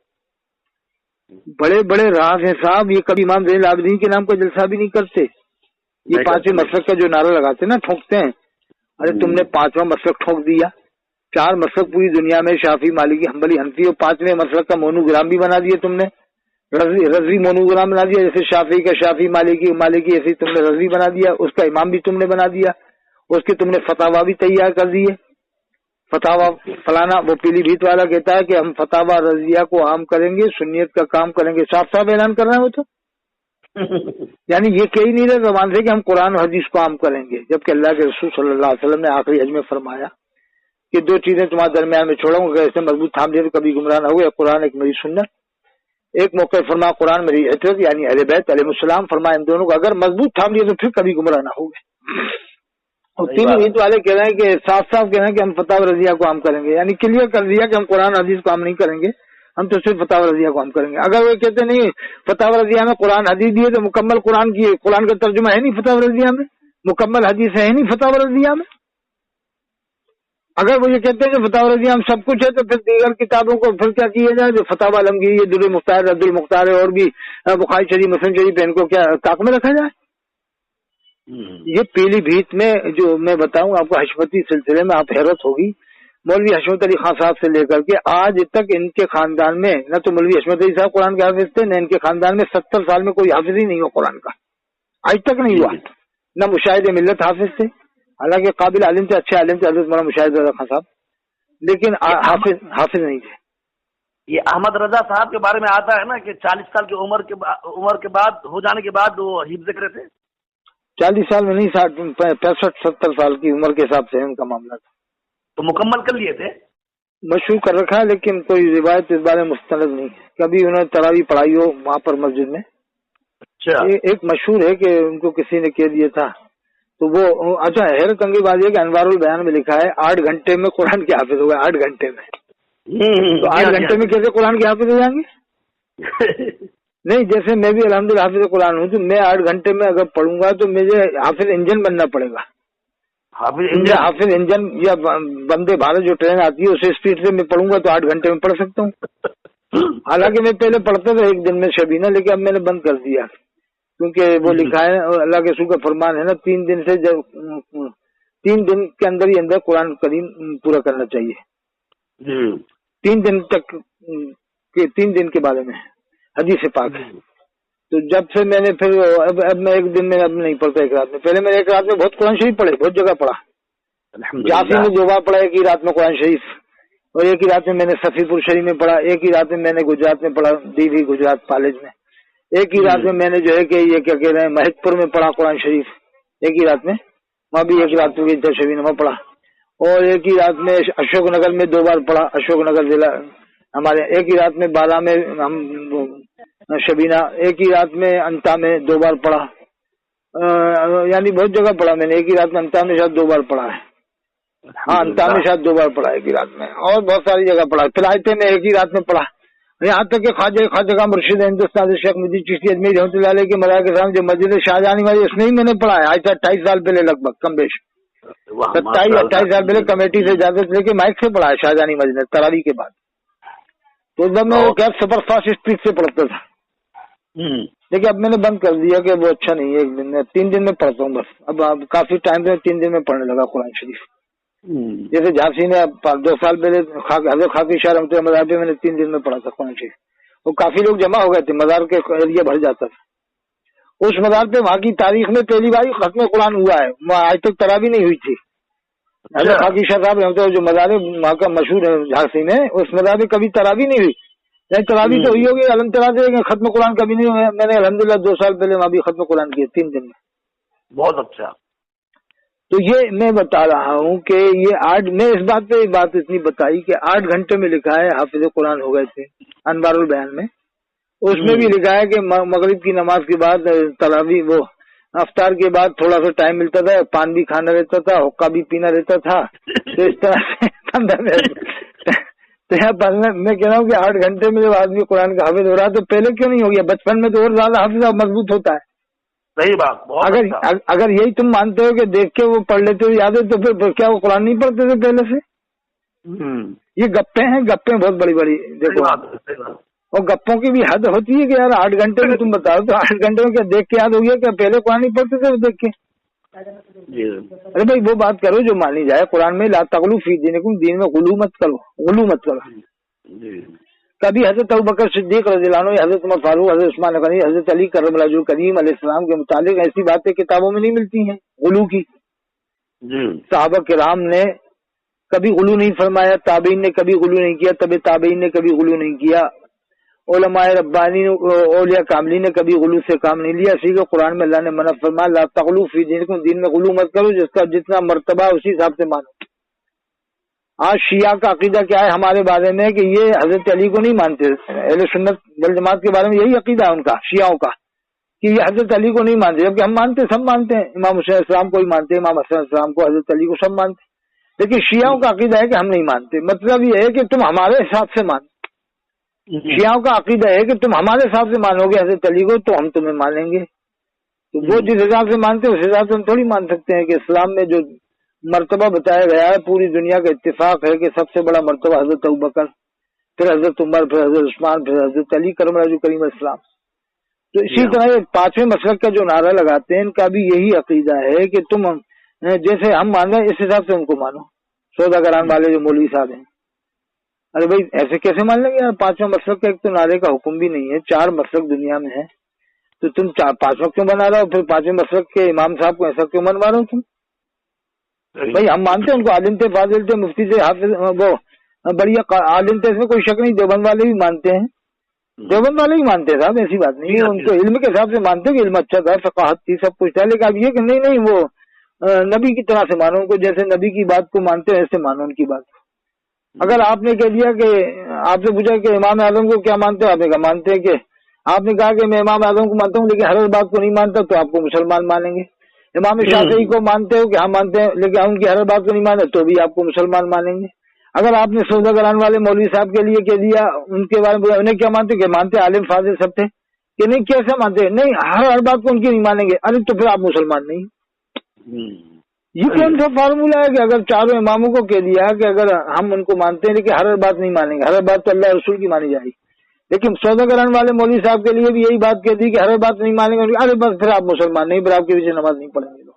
A: बड़े बड़े राज हैं साहब, ये कभी इमाम ज़ैनुल आबिदीन के नाम का जलसा भी नहीं करते। ये 5वें मसलक का जो नारा लगाते ना, ठोकते हैं, अरे तुमने 5वां मसलक ठोक दिया। 4 मसलक पूरी दुनिया में, शाफी, मालिकी, हम्बली, हनफी, और 5वें मसलक का मोनोग्राम भी बना दिए तुमने, रज़वी मोनोग्राम बना दिया। जैसे शाफी का शाफी, मालिकी ऐसे तुमने रज़वी बना दिया, उसका इमाम भी तुमने बना दिया, उसके तुमने फतावा भी तैयार कर दिए। फतावा फलाना, वो पीलीभीत वाला कहता है कि हम फतावा रजिया को आम करेंगे, सुन्नियत का काम करेंगे, साफ साफ ऐलान कर रहे हैं वो तो यानी ये कह ही नहीं रहे जबान से कि हम कुरान और हदीस को आम करेंगे, जबकि अल्लाह के रसूल सल्लल्लाहु अलैहि वसल्लम ने आखिरी हज में फरमाया कि 2 चीजें तुम्हारे दरमियान में छोड़ूंगा, अगर ऐसे मजबूत थाम लिया तो कभी गुमराह न होगा, कुरान एक मेरी सुन्नत। एक मौके फरमा कुरान मेरी इतरत यानी अहले बैत अलैहिस्सलाम, फरमाया इन दोनों को अगर मजबूत थाम लिया तो फिर कभी गुमराह न होगा। और पीलीभीत वाले कह रहे हैं कि साफ साफ कह रहे हैं कि हम फतावा रजिया को आम करेंगे, यानी क्लियर कर दिया कि हम कुरान हदीस को आम नहीं करेंगे, हम तो सिर्फ फतावा रजिया को आम करेंगे। अगर वो कहते नहीं फतावा रजिया में कुरान हदीस दिए तो मुकम्मल कुरान की, कुरान का तर्जुमा है नहीं फतावा रजिया में, मुकम्मल हदीस है नहीं फतावा रजिया में। अगर वो ये कहते हैं कि फतावा रजिया में सब कुछ है तो फिर दीगर किताबों को फिर क्या किया जाए, जो फतावा आलमगीरी, ये दुर्र मुख्तार, अब्दुल मुख्तार और भी बुखारी शरीफ, मुस्लिम शरीफ, इनको क्या ताक में रखा जाए। ये पीलीभीत में जो मैं बताऊं आपको हशमती सिलसिले में, आप हैरत होगी, मौलवी हशमत अली खान साहब से लेकर के आज तक इनके खानदान में न तो मौलवी हशमत अली साहब कुरान के हाफिज थे, न इनके खानदान में 70 साल में कोई हाफिज ही नहीं हुआ कुरान का, आज तक नहीं हुआ। न मुशाहिद मिल्लत हाफिज थे, हालांकि काबिल आलिम थे, अच्छे आलिम थे हज़रत मौलाना मुशाहिद रज़ा खान साहब, लेकिन हाफिज नहीं थे।
B: ये अहमद रजा साहब के बारे में आता है ना कि 40 साल की उम्र के बाद हो जाने के बाद वो हिफ्ज़ करे थे।
A: 40 साल में नहीं, 65-70 साल की उम्र के हिसाब से उनका मामला था।
B: तो मुकम्मल कर लिए थे,
A: मशहूर कर रखा है, लेकिन कोई रिवायत इस बारे में मुस्तनद नहीं है। कभी उन्होंने तरावी पढ़ाई हो वहाँ पर मस्जिद में। अच्छा, एक मशहूर है कि उनको किसी ने कह दिया था, तो वो अच्छा हैरत अंगी बात है कि अनवारुल बयान में लिखा है 8 घंटे में कुरान के हाफिज हो गए, 8 घंटे में। तो 8 घंटे में कैसे कुरान के हाफिज हो जाएंगे नहीं, जैसे मैं भी अल्हम्दुलिल्लाह हाफिज कुरान हूँ, तो मैं 8 घंटे में अगर पढ़ूंगा तो मुझे हाफिज इंजन बनना पड़ेगा। हाफिज इंजन या वंदे भारत जो ट्रेन आती है उसे स्पीड से मैं पढ़ूंगा तो 8 घंटे में पढ़ सकता हूँ। हालांकि मैं पहले पढ़ता था 1 दिन में शबीना, लेकिन अब मैंने बंद कर दिया, क्योंकि वो लिखा है अल्लाह के रसूल का फरमान है ना, 3 दिन से जब 3 दिन के अंदर ही अंदर कुरान करीम पूरा करना चाहिए। 3 दिन तक के 3 दिन के बारे में हदीस पाक है। तो जब से मैंने फिर अब मैं 1 दिन में अब नहीं पढ़ता 1 रात में। पहले मैंने 1 रात में बहुत कुरान शरीफ पढ़े, बहुत जगह पढ़ा, जाफी में 2 बार पढ़ा, 1 ही रात में कुरान शरीफ, और 1 ही रात में मैंने सफीपुर शरीफ में पढ़ा, 1 ही रात में मैंने गुजरात में पढ़ा, डीवी गुजरात कॉलेज में, 1 ही रात में मैंने जो है कि ये क्या कह रहे हैं महकपुर में पढ़ा कुरान शरीफ 1 ही रात में, वहाँ भी 1 रात में शबीना पढ़ा, और 1 ही रात में अशोकनगर में 2 बार पढ़ा, अशोकनगर जिला हमारे, 1 ही रात में बाला में हम शबीना, 1 ही रात में अंता में 2 बार पढ़ा, यानी बहुत जगह पढ़ा मैंने। 1 ही रात में अंता में शायद 2 बार पढ़ा है। हाँ 98 शायद 2 बार पढ़ा एक ही रात में, और बहुत सारी जगह पढ़ा। फिलायते में एक ही रात में पढ़ा, यहाँ तक कि ख्वाजा मुर्शिद हिंदुस्तान शेख मुजीद चिश्ती अजमेर रहमतुल्लाह अलैह के मज़ार के सामने जो मस्जिद शाहजहानी वाली, उसमें ही मैंने पढ़ा है आज से 28 साल पहले, लगभग कम बेश 27-28 साल पहले कमेटी से इजाजत लेके माइक से पढ़ा है शाहजहानी मस्जिद तरावी के बाद। तो उस दिन मैं कैब सुपर फास्ट स्पीड से पढ़ता था, लेकिन अब मैंने बंद कर दिया कि वो अच्छा नहीं है। 1 दिन में 3 दिन में पढ़ता हूँ बस। अब काफी टाइम से 3 दिन में पढ़ने लगा कुरान शरीफ। जैसे झांसी में 2 साल पहले हज़रत खाकी शाह रहमतुल्लाह मज़ार पे मैंने 3 दिन में पढ़ा था कुरान शरीफ। वो काफी लोग जमा हो गए थे, मज़ार के एरिया भर जाता था। उस मज़ार पे वहाँ की तारीख में पहली बार खत्म कुरान हुआ है, आज तक तरावी नहीं हुई थी। हज़रत खाकी शाह साहब रहमतुल्लाह जो मज़ार वहाँ का मशहूर है झांसी में, उस मज़ार में कभी तरावी नहीं हुई। नहीं तरावी तो हुई होगी अलहमदुलिल्लाह, खत्म कुरान कभी नहीं हुआ। मैंने अल्हम्दुलिल्लाह 2 साल पहले वहाँ भी खत्म कुरान किए 3 दिन में।
B: बहुत अच्छा।
A: तो ये मैं बता रहा हूँ कि ये 8, मैं इस बात पे बात इतनी बताई कि 8 घंटे में लिखा है हाफिज कुरान हो गए थे अनवारुल बयान में। उसमें भी लिखा है कि मगरिब की नमाज के बाद तरावी, वो अफ्तार के बाद थोड़ा सा टाइम मिलता था, पान भी खाना रहता था, हुक्का भी पीना रहता था। तो इस तरह से तो यहाँ मैं कह रहा हूँ कि 8 घंटे में जब आदमी कुरान का हाफिज हो रहा है तो पहले क्यों नहीं हो गया? बचपन में तो और ज्यादा हाफिज मजबूत होता है।
B: सही बात।
A: अगर यही तुम मानते हो कि देख के वो पढ़ लेते हो याद है, तो फिर क्या वो कुरान नहीं पढ़ते थे पहले से? ये गप्पे हैं, गप्पे बहुत बड़ी बड़ी। देखो और गप्पों की भी हद होती है कि यार 8 घंटे में तुम बताओ तो 8 घंटे में क्या देख के याद हो गया? क्या पहले कुरान नहीं पढ़ते थे देख के? अरे भाई वो बात करो जो मानी जाए। कुरान में ला तगलू फी दीनिकुम, दीन में गुलू मत करो, गुलू मत करो। कभी हजरत अबू बकर सिद्दीक रज़ियल्लाहु अन्हु, हजरत उमर फारूक, हजरत उस्मान गनी, हजरत अली करमल्लाहु करीम अलैहिस्सलाम के मुतालिक ऐसी बातें किताबों में नहीं मिलती हैं गुलू की। सहाबा किराम ने कभी गुलू नहीं फरमाया, ताबीन ने कभी गुलू नहीं किया, तबे ताबीन ने कभी गुलू नहीं किया, उलमाए रब्बानी औलिया कामली ने कभी गुलू से काम नहीं लिया। इसी को कुरान में अल्लाह ने मना फरमाया ला तगलू फी दीनिकुम, दीन में गुलू मत करो, जिसका जितना मर्तबा उसी हिसाब से मानो। आज शिया का अकीदा क्या है हमारे बारे में कि ये हजरत अली को नहीं मानते। अहले सुन्नत वल जमात के बारे में यही अकीदा है उनका, शियाओं का, कि ये हजरत अली को नहीं मानते, जबकि हम मानते, सब मानते हैं। इमाम हुसैन इस्लाम को ही मानते हैं, इमाम हसन इस्लाम को, हजरत अली को सब मानते हैं। लेकिन शियाओं का अकीदा है कि हम नहीं मानते। मतलब ये है कि तुम हमारे हिसाब से मानो। शियाओं का अकीदा है कि तुम हमारे हिसाब से मानोगे हजरत अली को तो हम तुम्हें मानेंगे। तो वो जिस हिसाब से मानते हैं उस हिसाब से हम थोड़ी मान सकते हैं कि इस्लाम में जो मर्तबा बताया गया है पूरी दुनिया का इत्तेफाक है कि सबसे बड़ा मर्तबा हजरत अबू बकर, फिर हजरत उमर, फिर हजरत उस्मान, फिर हजरत अली करमल्लाहु करीम इस्लाम। तो इसी तरह 5वें मसलक का जो नारा लगाते हैं इनका भी यही अकीदा है कि तुम जैसे हम मान रहे हैं इस हिसाब से उनको मानो। सौदागरान वाले जो मौलवी साहब हैं, अरे भाई ऐसे कैसे मान लेंगे यार? 5वें मसलक का एक तो नारे का हुक्म भी नहीं है, 4 मसलक दुनिया में है, तो तुम 5वां क्यों बना रहे हो? फिर 5वें मसलक के इमाम साहब को ऐसा क्यों मनवा रहे हो तुम? भाई हम मानते हैं उनको आलिम थे, फाजिल थे, मुफ्ती से, हाफिज, वो बढ़िया आलिम थे, इसमें कोई शक नहीं। देवबंद वाले भी मानते हैं, देवबंद वाले ही मानते हैं साहब, ऐसी बात नहीं है। उनको इल्म के हिसाब से मानते हैं कि इल्म अच्छा था, फ़क़ाहत थी, सब कुछ था। लेकिन अब ये कि नहीं वो नबी की तरह से मानो उनको, जैसे नबी की बात को मानते हैं ऐसे मानो उनकी बात। अगर आपने कह दिया कि आपसे पूछा कि इमाम आजम को क्या मानते हो, आपने कहा मानते हैं, कि आपने कहा कि मैं इमाम आजम को मानता हूँ लेकिन हर बात को नहीं मानता, तो आपको मुसलमान मानेंगे। इमाम शाफ़िई को मानते हो कि हाँ मानते हैं लेकिन उनकी हर बात को नहीं मानते, तो भी आपको मुसलमान मानेंगे। अगर आपने सौदागरान वाले मौलवी साहब के लिए कह दिया, उनके बारे में उन्हें क्या मानते, कि मानते आलिम फाजिल सब थे, कि नहीं कैसे मानते, नहीं हर बात को उनकी नहीं मानेंगे, अरे तो फिर आप मुसलमान नहीं। ये कौन सा फार्मूला है कि अगर 4 इमामों को कह दिया कि अगर हम उनको मानते हैं लेकिन हर बात नहीं मानेंगे, हर बात तो अल्लाह रसूल की मानी जाएगी, लेकिन सौदागरान वाले मौलवी साहब के लिए भी यही बात कह दी कि हर बात नहीं मानेंगे, अरे बस फिर आप मुसलमान नहीं, फिर आपके पीछे नमाज नहीं पढ़ेंगे लोग।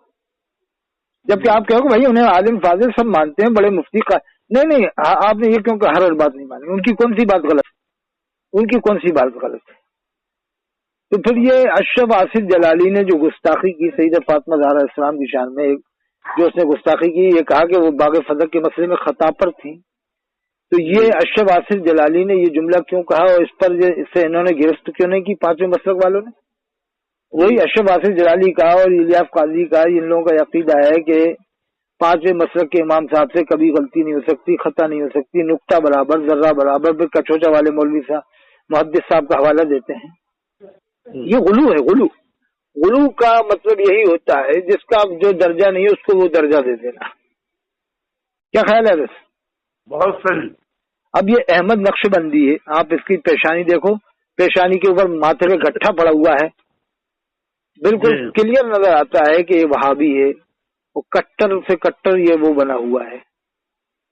A: जबकि आप कहोगे भाई उन्हें आलिम फाजिल सब मानते हैं, बड़े मुफ्ती का, नहीं आपने ये क्यों कहा हर बात नहीं मानेंगे? उनकी कौन सी बात गलत है? उनकी कौन सी बात गलत है? तो फिर ये अशरफ आसिफ जलाली ने जो गुस्ताखी की सईदा फातिमा ज़हरा इस्लाम की शान में, जो उसने गुस्ताखी की, ये कहा कि वो बाग फदक के मसले में खता पर थी, तो ये अशरफ आसिफ जलाली ने ये जुमला क्यों कहा और इस पर इससे इन्होंने गिरफ्त क्यों नहीं की 5वें मसलक वालों ने? वही अशरफ आसिफ जलाली का और इलियास काजी का, इन लोगों का अकीदा है कि 5वें मसलक के इमाम साहब से कभी गलती नहीं हो सकती, खता नहीं हो सकती, नुक्ता बराबर, जर्रा बराबर। फिर कचोचा वाले मौलवी साहब मुहद्दिस साहब का हवाला देते हैं। ये गुलू है, गुलू। गुलू का मतलब यही होता है जिसका जो दर्जा नहीं है उसको वो दर्जा दे देना। کیا خیال ہے بس؟
B: بہت صحیح.
A: اب یہ احمد نقشبندی ہے، آپ اس کی پیشانی دیکھو، پیشانی کے اوپر ماتھے پہ گٹھا پڑا ہوا ہے، بالکل کلیئر نظر آتا ہے کہ یہ وہابی ہے، وہ کٹر سے کٹر یہ وہ بنا ہوا ہے.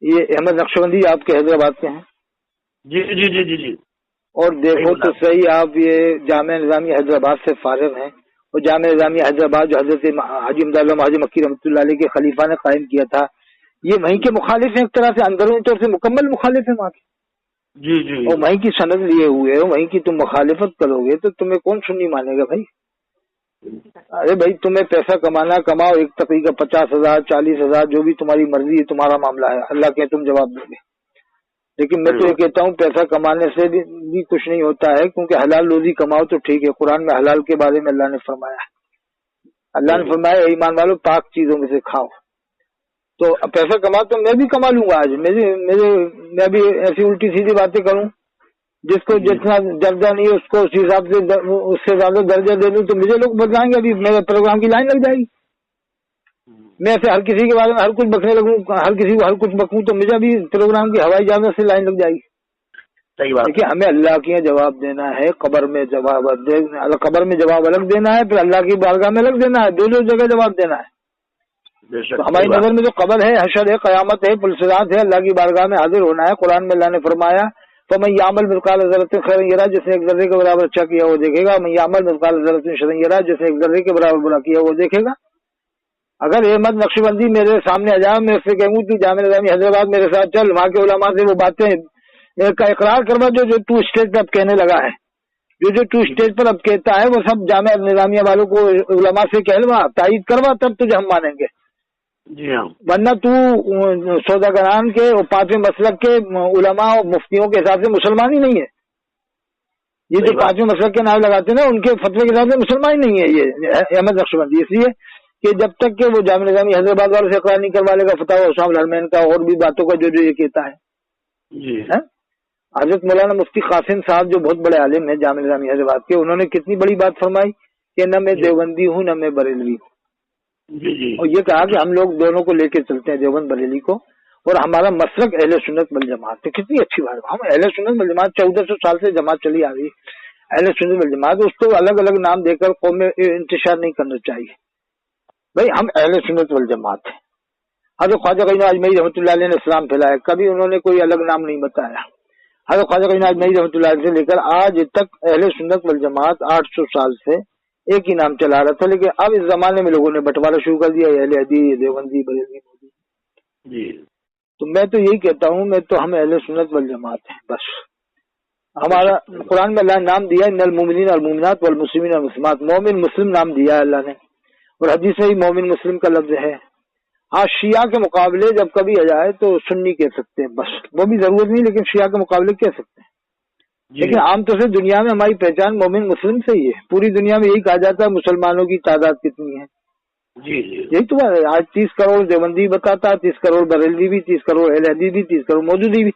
A: یہ احمد نقشبندی آپ کے حیدرآباد کے ہیں؟
B: جی جی جی جی جی.
A: اور دیکھو تو صحیح، آپ یہ جامعہ نظامیہ حیدرآباد سے فارغ ہیں، اور جامعہ نظامیہ حیدرآباد جو حضرت حاجی امداد اللہ حاجی مکی رحمۃ اللہ علیہ کے خلیفہ نے قائم کیا تھا، یہ وہیں کے مخالف ہیں، ایک طرح سے اندرونی طور سے مکمل مخالف ہیں وہاں کے.
B: جی جی.
A: اور وہیں کی سند لیے ہوئے ہو، وہیں کی تم مخالفت کرو گے تو تمہیں کون سنی مانے گا بھائی؟ ارے بھائی تمہیں پیسہ کمانا کماؤ، ایک تقریر کا 50,000 40,000 جو بھی تمہاری مرضی ہے، تمہارا معاملہ ہے، اللہ کے تم جواب دو گے. لیکن میں تو یہ کہتا ہوں پیسہ کمانے سے بھی کچھ نہیں ہوتا ہے، کیونکہ حلال روزی کماؤ تو ٹھیک ہے. قرآن میں حلال کے بارے میں اللہ نے فرمایا ہے، اللہ نے فرمایا ایمان والو پاک چیزوں میں سے کھاؤ. تو پیسہ کما تو میں بھی کما لوں گا آج، میں بھی ایسی الٹی سیدھی باتیں کروں، جس کو جتنا درجہ نہیں ہے اس کو اس حساب سے اس سے زیادہ درجہ دے دوں تو مجھے لوگ بتائیں گے، ابھی میرے پروگرام کی لائن لگ جائے گی. میں ایسے ہر کسی کے بارے میں ہر کچھ بکنے لگوں، ہر کسی کو ہر کچھ بکوں تو مجھے بھی پروگرام کی ہوائی جہاز سے لائن لگ جائے گی.
B: صحیح بات.
A: دیکھیے ہمیں اللہ کے جواب دینا ہے، قبر میں جواب قبر میں جواب الگ دینا ہے، پھر اللہ کی بارگاہ میں الگ دینا ہے، دو جگہ جواب دینا ہے. تو ہماری نظر میں جو قبر ہے، حشر ہے، قیامت ہے، پلسرات ہے، اللہ کی بارگاہ میں حاضر ہونا ہے. قرآن میں اللہ نے فرمایا فمن یعمل مثقال ذرۃ خیرا یرہ، جس نے ایک ذرے کے برابر اچھا کیا وہ دیکھے گا، من یعمل مثقال ذرۃ شرا یرہ، جس نے ایک ذرے کے برابر برا کیا وہ دیکھے گا. اگر احمد نقشبندی میرے سامنے آ جائے، میں اس سے کہوں تو جامعہ نظامیہ حیدرآباد میرے ساتھ چل، وہاں کے علماء سے وہ باتیں کا اقرار کروا جو تو اسٹیج پر اب کہنے لگا ہے، جو تو اسٹیج پر اب کہتا ہے وہ سب جامعہ نظامیہ والوں کو علماء سے کہلوا، تائید کروا، تب تجھے ہم مانیں گے.
B: جی ہاں.
A: ورنہ تو سوداگران کے اور پانچویں مسلک کے علماء اور مفتیوں کے حساب سے مسلمان ہی نہیں ہے. یہ جو پانچویں مسلک کے نام لگاتے ہیں نا، ان کے فتوے کے حساب سے مسلمان ہی نہیں ہے یہ احمد نقشبندی. اس لیے کہ جب تک کہ وہ جامعہ نظامیہ حیدرآباد والوں سے اقرار نہیں کروا لے گا فتح اسامہ الحرمین کا اور بھی باتوں کا جو یہ کہتا ہے.
B: جی.
A: حضرت مولانا مفتی قاسم صاحب جو بہت بڑے عالم ہیں جامعہ نظامیہ حیدرآباد کے، انہوں نے کتنی بڑی بات فرمائی کہ نہ میں دیوبندی ہوں نہ میں بریلوی ہوں.
B: جی.
A: اور یہ کہا کہ ہم لوگ دونوں کو لے کے چلتے ہیں، دیوبند بریلی کو، اور ہمارا مسلک اہل سنت والجماعت ہے. کتنی اچھی بات ہے. ہم اہل سنت والجماعت 1400 سال سے جماعت چلی آ رہی ہے، اہل سنت والجماعت. اس کو الگ الگ نام دے کر قوم میں انتشار نہیں کرنا چاہیے بھائی. ہم اہل سنت والجماعت ہیں. حضرت خواجہ غنی اجمیری رحمۃ اللہ علیہ نے اسلام پھیلایا، کبھی انہوں نے کوئی الگ نام نہیں بتایا. حضرت خواجہ غنی اجمیری رحمۃ اللہ علیہ سے لے کر آج تک اہل سنت والجماعت 800 سال سے ایک ہی نام چلا رہا تھا. لیکن اب اس زمانے میں لوگوں نے بٹوارا شروع کر دیا، اہل حدیث، دیوبندی، بریلوی.
B: جی.
A: تو میں تو یہی کہتا ہوں، میں تو ہم اہل سنت والجماعت ہیں بس. ہمارا قرآن میں اللہ نے نام دیا ان المؤمنین والمؤمنات والمسلمین والمسلمات، مومن مسلم نام دیا ہے اللہ نے، اور حدیث میں بھی مومن مسلم کا لفظ ہے. ہاں شیعہ کے مقابلے جب کبھی آ جائے تو سنی کہہ سکتے ہیں بس، وہ بھی ضرورت نہیں، لیکن شیعہ کے مقابلے کہہ سکتے ہیں. لیکن عام طور سے دنیا میں ہماری پہچان مومن مسلم سے ہی ہے. پوری دنیا میں یہی کہا جاتا ہے مسلمانوں کی تعداد کتنی ہے.
B: جی.
A: یہی تو بات ہے. آج 30 کروڑ دیوبندی بتاتا، 30 کروڑ بریلوی بھی، 30 کروڑ اہل حدیث بھی، 30 کروڑ مودودی بھی.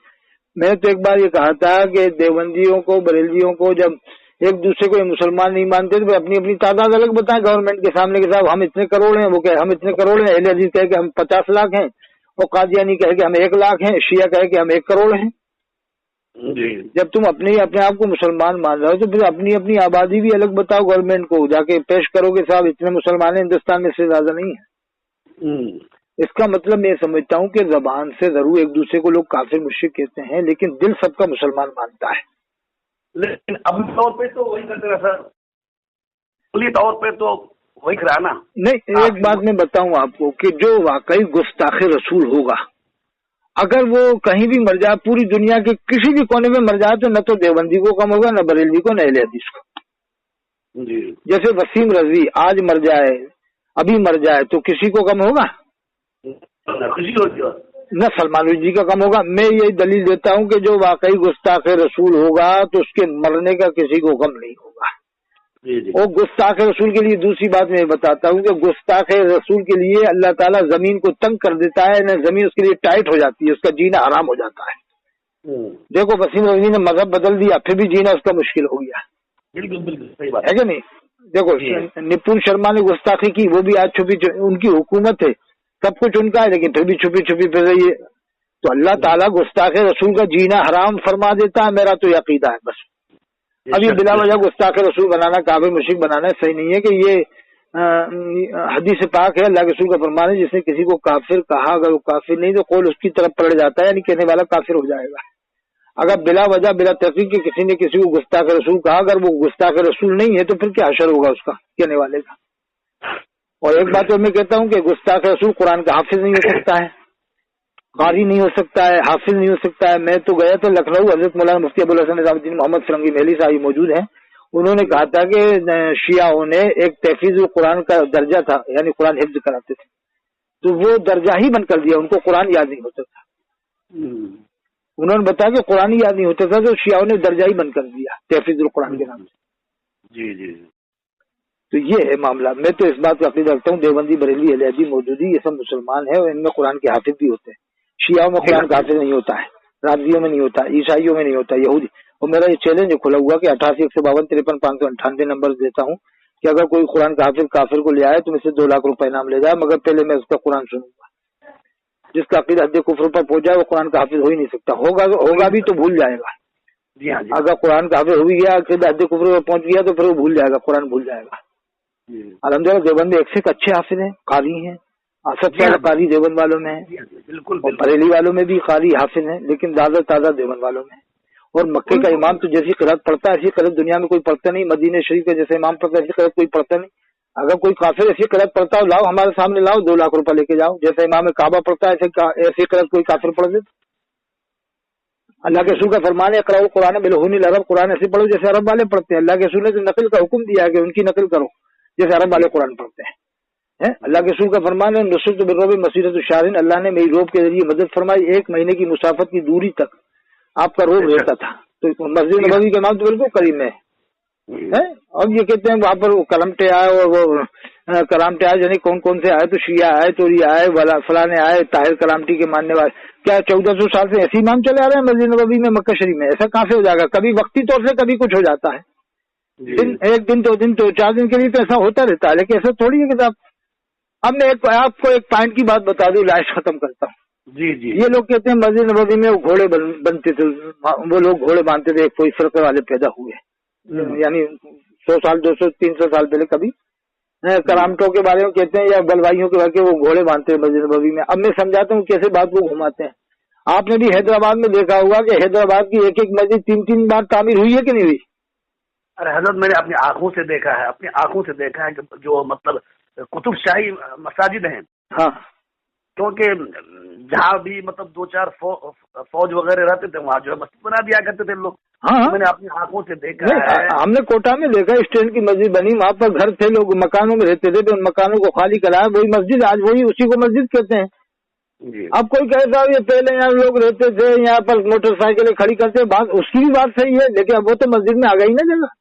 A: میں نے تو ایک بار یہ کہا تھا کہ دیوبندیوں کو، بریلویوں کو جب ایک دوسرے کو مسلمان نہیں مانتے تو اپنی اپنی تعداد الگ بتائیں گورنمنٹ کے سامنے کہ صاحب ہم اتنے کروڑ ہیں، وہ کہ ہم اتنے کروڑ ہیں. اہل حدیث کہے کہ ہم 50 لاکھ ہیں، اور قادیانی کہے کہ ہم 1 لاکھ ہیں، شیعہ کہے کہ ہم 1 کروڑ ہیں.
B: جی. جب
A: تم اپنے آپ کو مسلمان مان رہے ہو تو پھر اپنی آبادی بھی الگ بتاؤ گورنمنٹ کو، جا کے پیش کرو کہ صاحب اتنے مسلمان ہیں ہندوستان میں، سے زیادہ نہیں ہے. اس کا مطلب میں سمجھتا ہوں کہ زبان سے ضرور ایک دوسرے کو لوگ کافر مشرک کہتے ہیں، لیکن دل سب کا مسلمان مانتا ہے.
B: لیکن عملی طور پہ تو وہی کرتے رہا سر، عملی طور پہ تو وہی کرا نا.
A: نہیں، ایک بات میں بتاؤں آپ کو کہ جو واقعی گستاخ رسول ہوگا، اگر وہ کہیں بھی مر جائے، پوری دنیا کے کسی بھی کونے میں مر جائے، تو نہ تو دیوبندی کو کم ہوگا، نہ بریلوی کو، نہ اہل حدیث کو.
B: جی.
A: جیسے وسیم رضوی آج مر جائے، ابھی مر جائے، تو کسی کو کم ہوگا؟
B: خوشی ہوتی ہے.
A: نہ سلمان جی کا کم ہوگا. میں یہی دلیل دیتا ہوں کہ جو واقعی گستاخ رسول ہوگا تو اس کے مرنے کا کسی کو کم نہیں ہوگا. اور گستاخ رسول کے لیے دوسری بات میں بتاتا ہوں کہ گستاخ رسول کے لیے اللہ تعالیٰ زمین کو تنگ کر دیتا ہے، نہ زمین اس کے لیے ٹائٹ ہو جاتی ہے، اس کا جینا حرام ہو جاتا ہے. دیکھو وسیم رضوی نے مذہب بدل دیا، پھر بھی جینا اس کا مشکل ہو گیا.
B: بالکل صحیح بات
A: ہے کہ نہیں؟ دیکھو نپن شرما نے گستاخی کی، وہ بھی آج چھپی ان کی حکومت ہے، सब कुछ उनका है, लेकिन फिर भी छुपी छुपी फिर रही है। तो अल्लाह ताला गुस्ताख रसूल का जीना हराम फरमा देता है, मेरा तो ये अकीदा है बस। अब ये बिला वजह गुस्ताख रसूल बनाना, काफिर मुशरिक बनाना सही नहीं है। कि ये हदीस पाक है, अल्लाह के रसूल का फरमान है, जिसने किसी को काफिर कहा अगर वो काफिर नहीं तो कौल उसकी तरफ पलट जाता है, यानी कहने वाला काफिर हो जाएगा। अगर बिला वजह बिला तहकीक के किसी ने किसी को गुस्ताख रसूल कहा, अगर वो गुस्ताख रसूल नहीं है तो फिर क्या असर होगा उसका कहने वाले का। और एक बात तो मैं कहता हूँ कि गुस्ताख रसूल कुरान का हाफिज नहीं हो सकता है, कारी नहीं हो सकता है, हाफिज नहीं हो सकता है। मैं तो गया था लखनऊ, हजरत मौलाना मुफ्ती अबुल हसन निजामुद्दीन मोहम्मद फिरंगी महली साहब मौजूद हैं। उन्होंने कहा था कि शियाओं ने एक तहफीज कुरान का दर्जा था, यानी कुरान हिफ्ज कराते थे, तो वो दर्जा ही बंद कर दिया, उनको कुरान याद नहीं होता था। उन्होंने बताया कि कुरान याद नहीं होता था, तो शियाओं ने दर्जा ही बंद कर दिया तहफीज कुरान के नाम से।
B: जी जी।
A: तो ये है मामला। मैं तो इस बात का अकीदा रखता हूँ, देवबंदी, बरेली, अहले हदीस, मौदूदी, ये सब मुसलमान है और इनमें कुरान के हाफिज भी होते हैं। शियाओं में कुरान का हाफिज नहीं होता है, राजियों में नहीं होता, ईसाइयों में नहीं होता, यहूदी। और मेरा ये चैलेंज खुला हुआ कि 88 152 53 598 नंबर देता हूँ कि अगर कोई कुरान का हाफिज काफिर को ले आए तो मुझसे 2 लाख रुपए इनाम ले जाए, मगर पहले मैं उसका कुरान सुनूंगा। जिसका अकीदा हद कुफ्र पर पहुंच जाए वो कुरान का हाफिज हो ही नहीं सकता। होगा भी तो भूल जाएगा। अगर कुरान का हाफिज हो भी गया, अकीदा हद कुफ्र पर पहुंच गया तो फिर वो भूल जाएगा, कुरान भूल जाएगा। अल्हम्दुलिल्लाह देवबंद एक से अच्छे हाफिज हैं, कारी हैं, सबसे ज्यादा कारी देवबंद वालों में है,
B: बिल्कुल।
A: और बरेली वालों में भी कारी हाफिज हैं, लेकिन ज्यादा ताजा देवबंद वालों में। और मक्के का इमाम तो जैसी क़िरात पढ़ता है ऐसी क़िरात दुनिया में कोई पढ़ता नहीं। मदीने शरीफ का जैसे इमाम पढ़ता है ऐसी क़िरात कोई पढ़ता नहीं। अगर कोई काफिर ऐसी क़िरात पढ़ता हो, लाओ हमारे सामने लाओ, 2 लाख रुपए लेके जाओ। जैसे इमाम काबा पढ़ता है ऐसी क़िरात कोई काफिर पढ़ दे। अल्लाह के रसूल का फरमान है, क़राउल कुरान बिलहुनिल अरब, कुरान ऐसे पढ़ो जैसे अरब वाले पढ़ते हैं। अल्लाह के रसूल ने तो नकल का हुक्म दिया है कि उनकी नकल करो जैसे अरब वाले कुरान पढ़ते हैं। अल्लाह के रसूल का फरमान है, नुसरत बिर्रुब मसीरत शाहरिन, अल्लाह ने मेरी रोब के जरिए मदद फरमाई, 1 महीने की मुसाफत की दूरी तक आपका रोब रहता था। तो मस्जिद नबवी के इमाम तो बिल्कुल करीब में है। अब ये कहते हैं वहां पर वो कलमटे आए और वो कलामटे आए, यानी कौन कौन से आए, तो शिया आए, तोरी आए, फलाने आए, ताहिर कलामटी के मानने वाले। क्या 1400 साल से ऐसे इमाम चले आ रहे हैं मस्जिद नबवी में, मक्का शरीफ में? ऐसा कहाँ से हो जाएगा? कभी वक्ती तौर से कभी कुछ हो जाता है, एक दिन 2 दिन तो 4 दिन के लिए तो ऐसा होता रहता है, लेकिन ऐसा थोड़ी है कि साहब। अब मैं आपको एक पॉइंट की बात बता दूं, लास्ट खत्म करता हूँ।
B: जी जी।
A: ये लोग कहते हैं मस्जिद नबवी में वो घोड़े बनते थे, वो लोग घोड़े बांधते थे, कोई फिरके वाले पैदा हुए, यानी 100 साल 200 300 साल पहले कभी करामटों के बारे में कहते हैं, या बलवाइयों के बारे में वो घोड़े बांधते हैं मस्जिद नबवी में। अब मैं समझाता हूँ कैसे बात को घुमाते हैं। आपने भी हैदराबाद में देखा होगा कि हैदराबाद की एक मस्जिद 3-3 बार तामीर हुई है कि नहीं हुई?
B: अरे हजरत, मैंने अपनी आंखों से देखा है, अपनी आंखों से देखा है कि जो मतलब कुतुब शाही मसाजिद हैं। हाँ, क्योंकि जहाँ भी मतलब 2-4 फौज वगैरह रहते थे वहाँ जो है मस्जिद बना दिया करते थे लोग। हाँ, मैंने अपनी आंखों से देखा है। हमने कोटा में देखा, स्टैंड की मस्जिद बनी, वहाँ पर घर थे, लोग मकानों में रहते थे, तो उन मकानों को खाली कराया, वही मस्जिद आज वही उसी को मस्जिद कहते हैं। अब कोई कहता है ये पहले यहाँ लोग रहते थे, यहाँ पर मोटरसाइकिलें खड़ी करते, बात उसकी भी बात सही है, लेकिन अब वो तो मस्जिद में आ गई ना जगह।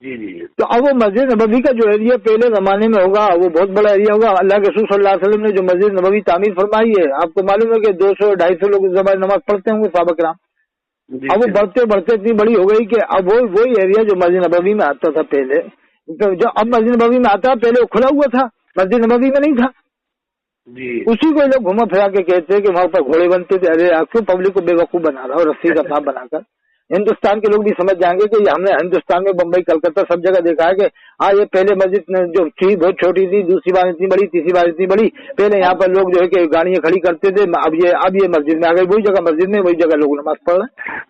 B: जी जी। तो अब वो मस्जिद नबवी का जो एरिया पहले जमाने में होगा वो बहुत बड़ा एरिया होगा। अल्लाह के रसूल सल्लल्लाहु अलैहि वसल्लम ने जो मस्जिद नबवी तामीर फरमाई है, आपको मालूम है कि 200-250 लोग इस जमाने नमाज पढ़ते होंगे सहाबा किराम। अब वो बढ़ते बढ़ते इतनी बड़ी हो गई कि अब वही एरिया जो मस्जिद नबवी में आता था पहले, तो जो अब मस्जिद नबवी में आता है, पहले वो खुला हुआ था, मस्जिद नबवी में नहीं था जी। उसी को लोग घुमा फिरा के कहते हैं कि वहां पर घोड़े बनते थे। अरे क्यों पब्लिक को बेवकूफ बना रहा हो, रस्सी का सांप बनाकर। हिंदुस्तान के लोग भी समझ जाएंगे कि हमने हिंदुस्तान में बम्बई कलकत्ता सब जगह देखा है कि हाँ ये पहले मस्जिद जो थी बहुत छोटी थी, दूसरी बार इतनी बड़ी, तीसरी बार इतनी बड़ी। पहले यहाँ पर लोग जो है कि गाड़ियां खड़ी करते थे, अब ये मस्जिद में आ गई, वही जगह मस्जिद में, वही जगह लोग नमाज पढ़ रहे हैं।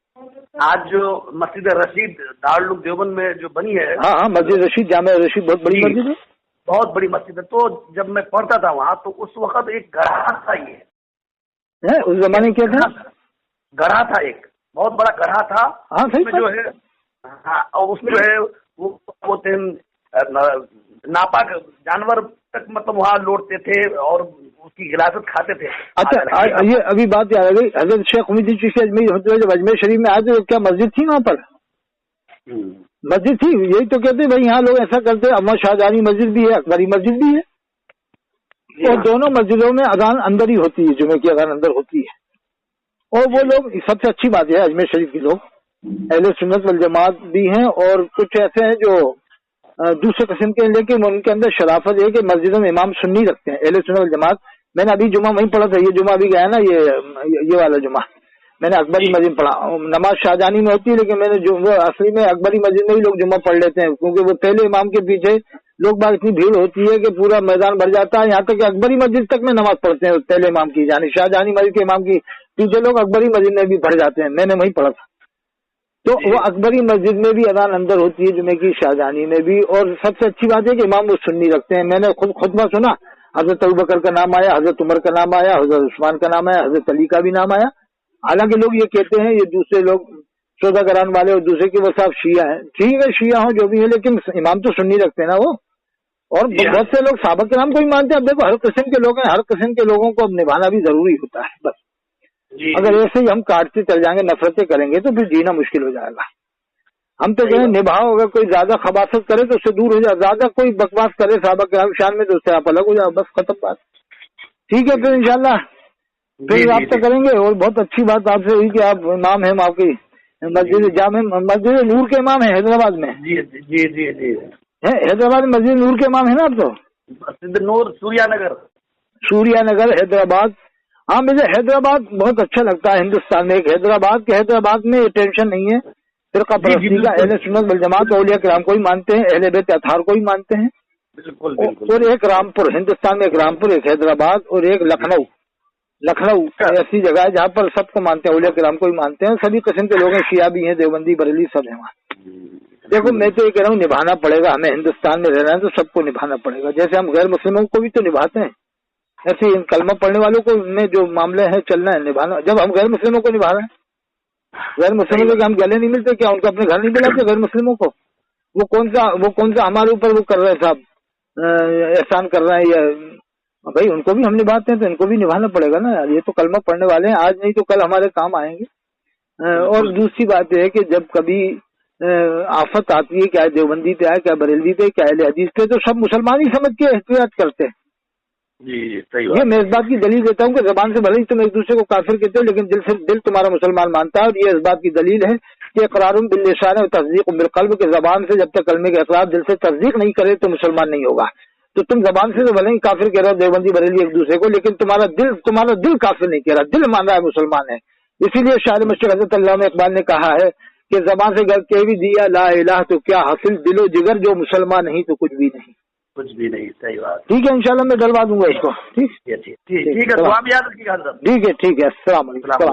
B: आज जो मस्जिद रशीद दारुल देवबंद में जो बनी है, हाँ, मस्जिद रशीद, जामे रशीद बहुत बड़ी मस्जिद है, बहुत बड़ी मस्जिद है। तो जब मैं पढ़ता था वहाँ तो उस वक्त एक गढ़ा था, ये है उस जमाने क्या था, गढ़ा था, एक बहुत बड़ा गढ़ा था। हाँ, उसमें जो है, हाँ, और उसमें जो है वो थे नापाक जानवर तक मतलब वहाँ लौटते थे और उसकी गिलासत खाते थे। अच्छा, ये अभी बात याद आ गई, हजरत शेख उम्मीदुद्दीन चिश्ती जब अजमेर शरीफ में आए तो क्या मस्जिद थी वहाँ पर? मस्जिद थी, यही तो कहते भाई यहाँ लोग ऐसा करते। अहमद शाहजहानी मस्जिद भी है, अकबरी मस्जिद भी है, और दोनों मस्जिदों में अजान अंदर ही होती है, जुमे की अजान अंदर होती है। और वो लोग, सबसे अच्छी बात है अजमेर शरीफ के लोग अहले सुन्नत वल जमात भी हैं, और कुछ ऐसे हैं जो दूसरे किस्म के, लेकिन उनके अंदर शराफत है कि मस्जिदों में इमाम सुन्नी रखते हैं। अहले सुन्नत वल जमात
A: मैंने अभी जुमा वहीं पढ़ा था, ये जुमा अभी गया ना, ये वाला जुमा मैंने अकबरी मस्जिद पढ़ा। नमाज शाहजहानी में होती है, लेकिन मैंने जो असली में अकबरी मस्जिद में ही लोग जुम्मा पढ़ लेते हैं, क्योंकि वो पहले इमाम के पीछे लोग बाग इतनी भीड़ होती है कि पूरा मैदान भर जाता है। यहाँ तक कि अकबरी मस्जिद तक में नमाज पढ़ते हैं पहले इमाम की, यानी शाहजहानी मस्जिद के इमाम की पीछे लोग अकबरी मस्जिद में भी पढ़ जाते हैं, मैंने वहीं पढ़ा था। तो वो अकबरी मस्जिद में भी अजान अंदर होती है जुमे की, शाहजहानी में भी। और सबसे अच्छी बात है कि इमाम वो सुन्नी रखते हैं। मैंने खुद खुतबा सुना, हजरत अबू बकर का नाम आया, हजरत उमर का नाम आया, हजरत उस्मान का नाम आया, हजरत अली का भी नाम आया। हालांकि लोग ये कहते हैं, ये दूसरे लोग सौदा कराने वाले और दूसरे की वो साहब शिया है, ठीक है शिया हो जो भी है, लेकिन इमाम तो सुन्नी रखते हैं ना वो। और बहुत से लोग साहबा के नाम को ही मानते हैं। अब देखो हर किस्म के लोग हैं, हर किस्म के लोगों को अब निभाना भी जरूरी होता है। बस अगर ऐसे ही हम काटते चल जाएंगे, नफरतें करेंगे, तो फिर जीना मुश्किल हो जाएगा। हम तो कहें निभाओ, अगर कोई ज्यादा खबासत करे तो उससे दूर हो जाए, ज्यादा कोई बकवास करे साहबा के शान में तो उससे आप अलग हो जाओ, बस खत्म बात। ठीक है, फिर इंशाल्लाह फिर राब्ता करेंगे। और बहुत अच्छी बात आपसे हुई कि आप इमाम हैं आपकी मस्जिद नूर के इमाम है हैदराबाद में।
B: जी जी जी जी
A: हैदराबाद में मस्जिद नूर के इमाम है ना आप? तो
B: मस्जिद नूर
A: सूर्यानगर हैदराबाद। हाँ, मुझे हैदराबाद बहुत अच्छा लगता है हिंदुस्तान में। एक हैदराबाद में टेंशन नहीं है फिरका परस्ती का, अहले सुन्नत वल जमात औलिया किराम को ही मानते हैं, अहले बैत अतहार को ही मानते हैं।
B: बिल्कुल।
A: और एक रामपुर, हिंदुस्तान में एक रामपुर, एक हैदराबाद और एक लखनऊ ऐसी जगह है जहाँ पर सबको मानते हैं, औलिया किराम को ही मानते हैं। सभी किस्म के लोग हैं, शिया भी हैं, देवबंदी बरेली सब है वहाँ। देखो मैं तो ये कह रहा हूँ निभाना पड़ेगा, हमें हिंदुस्तान में रहना है तो सबको निभाना पड़ेगा। जैसे हम गैर मुस्लिमों को भी तो निभाते हैं, ऐसे इन कलमा पढ़ने वालों को में जो मामले हैं चलना है, निभाना। जब हम गैर मुस्लिमों को निभा रहे हैं, गैर मुस्लिमों को हम गले नहीं मिलते क्या? उनको अपने घर नहीं बुलाते गैर मुस्लिमों को? वो कौन सा हमारे ऊपर वो कर रहे हैं साहब, एहसान कर रहे हैं? या भाई उनको भी हम निभाते हैं तो इनको भी निभाना पड़ेगा ना यार। ये तो कलमा पढ़ने वाले हैं, आज नहीं तो कल हमारे काम आएंगे। और दूसरी बात यह है कि जब कभी आफत आती है, क्या देवबंदी पे आए, क्या बरेलवी पे, क्या अहले हदीस पे, तो सब मुसलमान ही समझ के एहतियात करते हैं।
B: जी सही बात।
A: ये मैं इस बात की दलील देता हूँ कि जबान से भले ही तुम एक दूसरे को काफिर कहते हो, लेकिन दिल तुम्हारा मुसलमान मानता है। और ये इस बात की दलील है कि इकरारुम बिल लिसान और तस्दीक बिल के जबान से जब तक कलमे का इकरार दिल से तस्दीक नहीं करे तो मुसलमान नहीं होगा। तो तुम जबान से तो भले ही काफिर कह रहे हो देवबंदी बरेली एक दूसरे को, लेकिन तुम्हारा दिल काफिर नहीं कह रहा, दिल मान रहा है मुसलमान है। इसीलिए शायर मशरक़ हज़रत अल्लामा इक़बाल ने कहा है कि जबान से कह भी दिया ला इलाहा तो क्या हासिल, दिलो जिगर जो मुसलमान नहीं तो कुछ भी नहीं।
B: सही बात।
A: ठीक है, इंशाल्लाह मैं डलवा दूंगा इसको।
B: ठीक है, दुआ में याद रखिएगा हज़रत।
A: ठीक है, अस्सलाम वालेकुम।